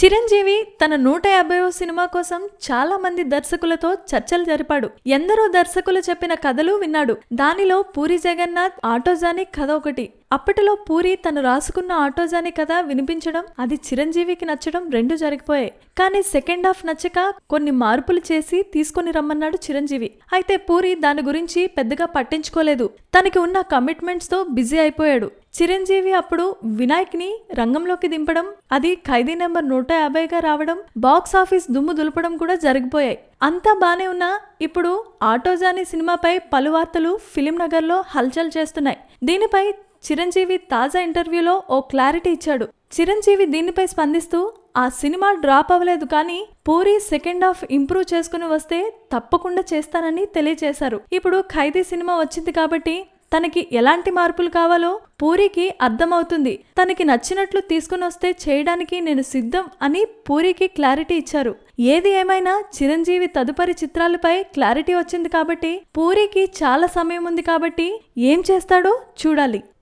చిరంజీవి తన 150వ సినిమా కోసం చాలా మంది దర్శకులతో చర్చలు జరిపాడు. ఎందరో దర్శకులు చెప్పిన కథలు విన్నాడు. దానిలో పూరి జగన్నాథ్ ఆటోజానీ కథ ఒకటి. అప్పటిలో పూరి తను రాసుకున్న ఆటోజానీ కథ వినిపించడం, అది చిరంజీవికి నచ్చడం రెండు జరిగిపోయాయి. కానీ సెకండ్ హాఫ్ నచ్చక కొన్ని మార్పులు చేసి తీసుకొని రమ్మన్నాడు చిరంజీవి. అయితే పూరి దాని గురించి పెద్దగా పట్టించుకోలేదు. తనకి ఉన్న కమిట్మెంట్స్ తో బిజీ అయిపోయాడు. చిరంజీవి అప్పుడు వినాయక్ ని రంగంలోకి దింపడం, అది ఖైదీ నెంబర్ 150గా రావడం, బాక్స్ ఆఫీస్ దుమ్ము దులపడం కూడా జరిగిపోయాయి. అంతా బానే ఉన్నా ఇప్పుడు ఆటోజానీ సినిమాపై పలు వార్తలు ఫిలిం నగర్లో హల్చల్ చేస్తున్నాయి. దీనిపై చిరంజీవి తాజా ఇంటర్వ్యూలో ఓ క్లారిటీ ఇచ్చాడు. చిరంజీవి దీనిపై స్పందిస్తూ, ఆ సినిమా డ్రాప్ అవ్వలేదు, కానీ పూరి సెకండ్ హాఫ్ ఇంప్రూవ్ చేసుకుని వస్తే తప్పకుండా చేస్తానని తెలియజేశారు. ఇప్పుడు ఖైదీ సినిమా వచ్చింది కాబట్టి తనకి ఎలాంటి మార్పులు కావాలో పూరికి అర్థమవుతుంది. తనకి నచ్చినట్లు తీసుకుని వస్తే చేయడానికి నేను సిద్ధం అని పూరికి క్లారిటీ ఇచ్చారు. ఏది ఏమైనా చిరంజీవి తదుపరి చిత్రాలపై క్లారిటీ వచ్చింది కాబట్టి పూరికి చాలా సమయం ఉంది కాబట్టి ఏం చేస్తాడో చూడాలి.